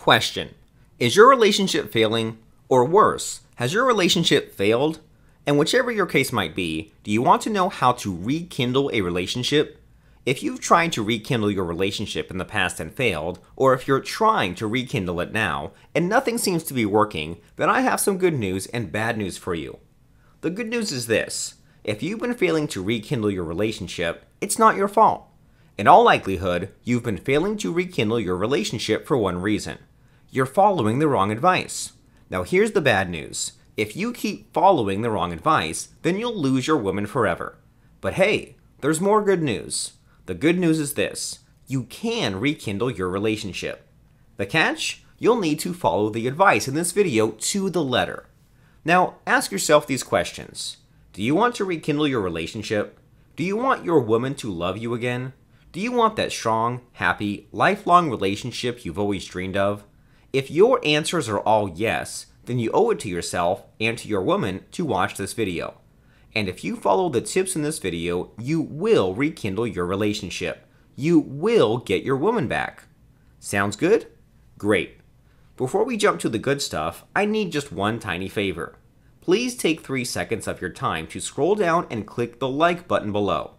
Question: is your relationship failing? Or worse, has your relationship failed? And whichever your case might be, do you want to know how to rekindle a relationship? If you've tried to rekindle your relationship in the past and failed, or if you're trying to rekindle it now and nothing seems to be working, then I have some good news and bad news for you. The good news is this: if you've been failing to rekindle your relationship, it's not your fault. In all likelihood, you've been failing to rekindle your relationship for one reason: you're following the wrong advice. Now here's the bad news: if you keep following the wrong advice, then you'll lose your woman forever. But hey, there's more good news. The good news is this: you can rekindle your relationship. The catch? You'll need to follow the advice in this video to the letter. Now, ask yourself these questions. Do you want to rekindle your relationship? Do you want your woman to love you again? Do you want that strong, happy, lifelong relationship you've always dreamed of? If your answers are all yes, then you owe it to yourself and to your woman to watch this video. And if you follow the tips in this video, you will rekindle your relationship. You will get your woman back. Sounds good? Great. Before we jump to the good stuff, I need just one tiny favor. Please take 3 seconds of your time to scroll down and click the like button below.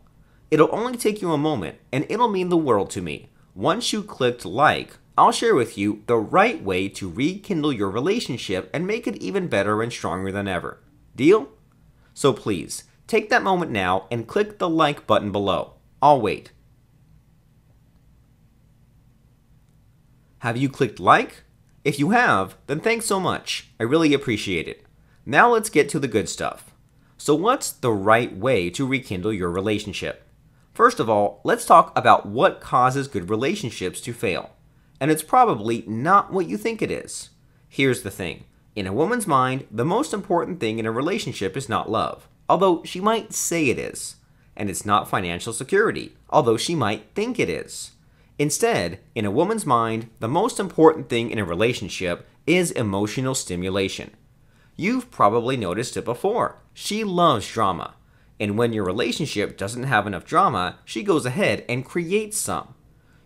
It'll only take you a moment, and it'll mean the world to me. Once you clicked like, I'll share with you the right way to rekindle your relationship and make it even better and stronger than ever. Deal? So please, take that moment now and click the like button below. I'll wait. Have you clicked like? If you have, then thanks so much. I really appreciate it. Now let's get to the good stuff. So what's the right way to rekindle your relationship? First of all, let's talk about what causes good relationships to fail. And it's probably not what you think it is. Here's the thing. In a woman's mind, the most important thing in a relationship is not love, although she might say it is. And it's not financial security, although she might think it is. Instead, in a woman's mind, the most important thing in a relationship is emotional stimulation. You've probably noticed it before. She loves drama. And when your relationship doesn't have enough drama, she goes ahead and creates some.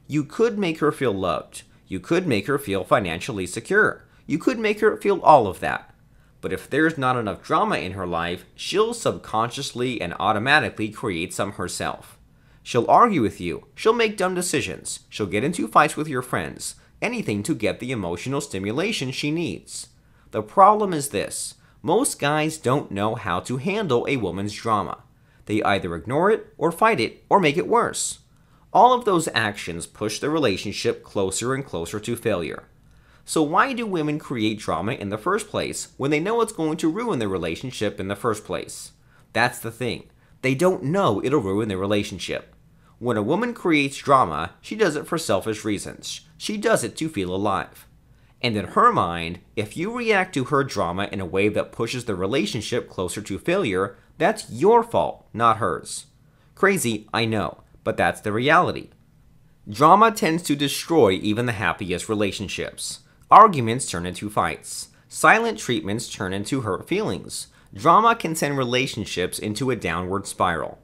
You could make her feel loved. You could make her feel financially secure. You could make her feel all of that. But if there's not enough drama in her life, she'll subconsciously and automatically create some herself. She'll argue with you. She'll make dumb decisions. She'll get into fights with your friends. Anything to get the emotional stimulation she needs. The problem is this: most guys don't know how to handle a woman's drama. They either ignore it, or fight it, or make it worse. All of those actions push the relationship closer and closer to failure. So why do women create drama in the first place when they know it's going to ruin the relationship in the first place? That's the thing. They don't know it'll ruin the relationship. When a woman creates drama, she does it for selfish reasons. She does it to feel alive. And in her mind, if you react to her drama in a way that pushes the relationship closer to failure, that's your fault, not hers. Crazy, I know, but that's the reality. Drama tends to destroy even the happiest relationships. Arguments turn into fights. Silent treatments turn into hurt feelings. Drama can send relationships into a downward spiral.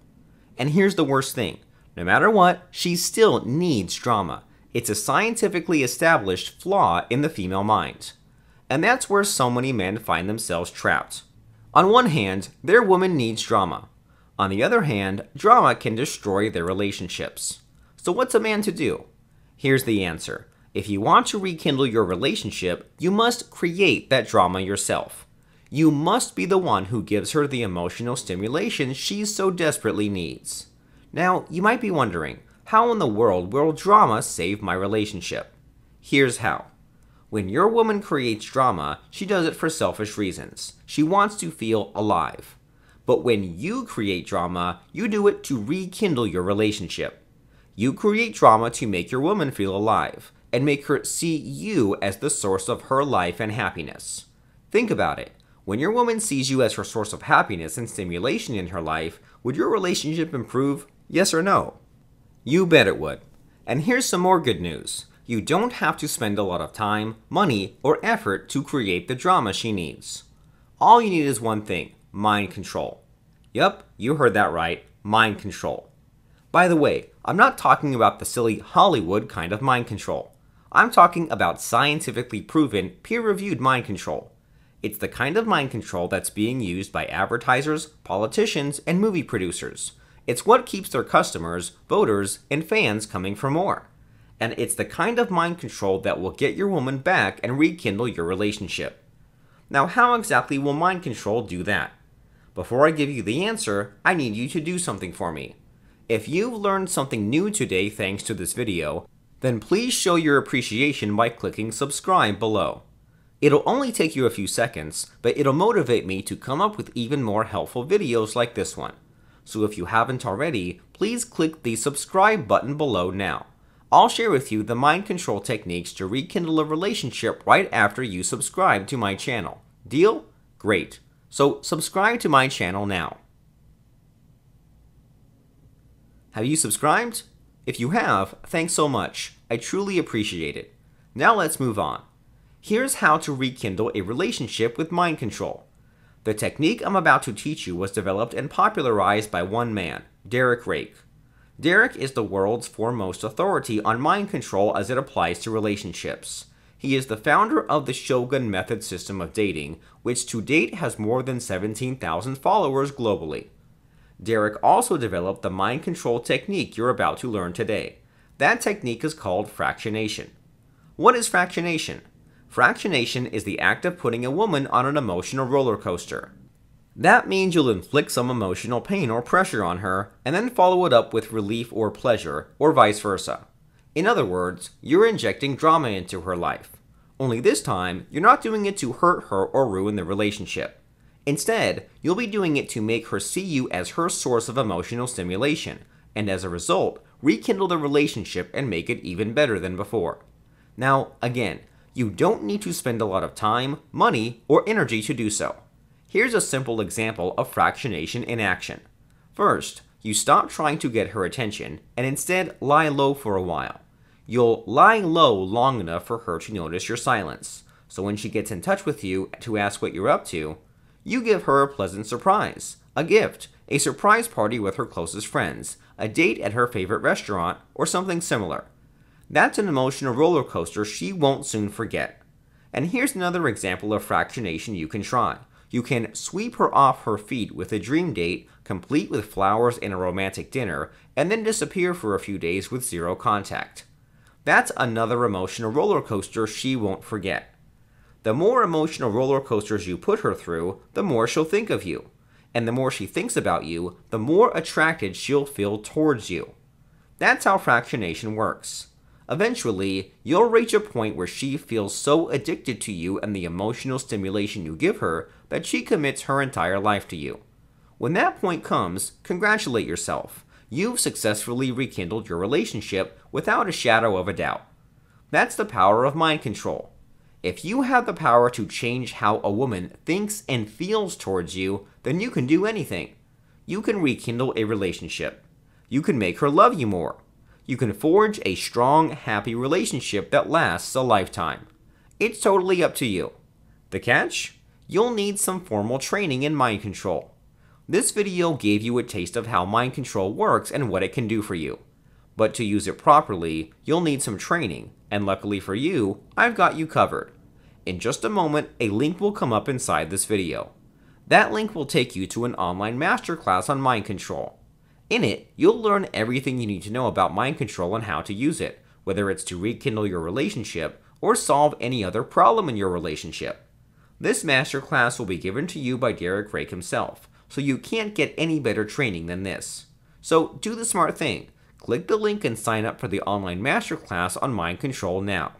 And here's the worst thing. No matter what, she still needs drama. It's a scientifically established flaw in the female mind. And that's where so many men find themselves trapped. On one hand, their woman needs drama. On the other hand, drama can destroy their relationships. So what's a man to do? Here's the answer. If you want to rekindle your relationship, you must create that drama yourself. You must be the one who gives her the emotional stimulation she so desperately needs. Now, you might be wondering, how in the world will drama save my relationship? Here's how. When your woman creates drama, she does it for selfish reasons. She wants to feel alive. But when you create drama, you do it to rekindle your relationship. You create drama to make your woman feel alive and make her see you as the source of her life and happiness. Think about it. When your woman sees you as her source of happiness and stimulation in her life, would your relationship improve? Yes or no? You bet it would. And here's some more good news. You don't have to spend a lot of time, money, or effort to create the drama she needs. All you need is one thing: mind control. Yup, you heard that right, mind control. By the way, I'm not talking about the silly Hollywood kind of mind control. I'm talking about scientifically proven, peer-reviewed mind control. It's the kind of mind control that's being used by advertisers, politicians, and movie producers. It's what keeps their customers, voters, and fans coming for more. And it's the kind of mind control that will get your woman back and rekindle your relationship. Now, how exactly will mind control do that? Before I give you the answer, I need you to do something for me. If you've learned something new today thanks to this video, then please show your appreciation by clicking subscribe below. It'll only take you a few seconds, but it'll motivate me to come up with even more helpful videos like this one. So if you haven't already, please click the subscribe button below now. I'll share with you the mind control techniques to rekindle a relationship right after you subscribe to my channel. Deal? Great. So subscribe to my channel now. Have you subscribed? If you have, thanks so much. I truly appreciate it. Now let's move on. Here's how to rekindle a relationship with mind control. The technique I'm about to teach you was developed and popularized by one man, Derek Rake. Derek is the world's foremost authority on mind control as it applies to relationships. He is the founder of the Shogun Method system of dating, which to date has more than 17,000 followers globally. Derek also developed the mind control technique you're about to learn today. That technique is called fractionation. What is fractionation? Fractionation is the act of putting a woman on an emotional roller coaster. That means you'll inflict some emotional pain or pressure on her, and then follow it up with relief or pleasure, or vice versa. In other words, you're injecting drama into her life. Only this time, you're not doing it to hurt her or ruin the relationship. Instead, you'll be doing it to make her see you as her source of emotional stimulation, and as a result, rekindle the relationship and make it even better than before. Now, again, you don't need to spend a lot of time, money, or energy to do so. Here's a simple example of fractionation in action. First, you stop trying to get her attention and instead lie low for a while. You'll lie low long enough for her to notice your silence. So when she gets in touch with you to ask what you're up to, you give her a pleasant surprise, a gift, a surprise party with her closest friends, a date at her favorite restaurant, or something similar. That's an emotional roller coaster she won't soon forget. And here's another example of fractionation you can try. You can sweep her off her feet with a dream date, complete with flowers and a romantic dinner, and then disappear for a few days with zero contact. That's another emotional roller coaster she won't forget. The more emotional roller coasters you put her through, the more she'll think of you. And the more she thinks about you, the more attracted she'll feel towards you. That's how fractionation works. Eventually, you'll reach a point where she feels so addicted to you and the emotional stimulation you give her that she commits her entire life to you. When that point comes, congratulate yourself. You've successfully rekindled your relationship without a shadow of a doubt. That's the power of mind control. If you have the power to change how a woman thinks and feels towards you, then you can do anything. You can rekindle a relationship. You can make her love you more. You can forge a strong, happy relationship that lasts a lifetime. It's totally up to you. The catch? You'll need some formal training in mind control. This video gave you a taste of how mind control works and what it can do for you. But to use it properly, you'll need some training, and luckily for you, I've got you covered. In just a moment, a link will come up inside this video. That link will take you to an online masterclass on mind control. In it, you'll learn everything you need to know about mind control and how to use it, whether it's to rekindle your relationship or solve any other problem in your relationship. This masterclass will be given to you by Derek Rake himself, so you can't get any better training than this. So do the smart thing. Click the link and sign up for the online masterclass on mind control now.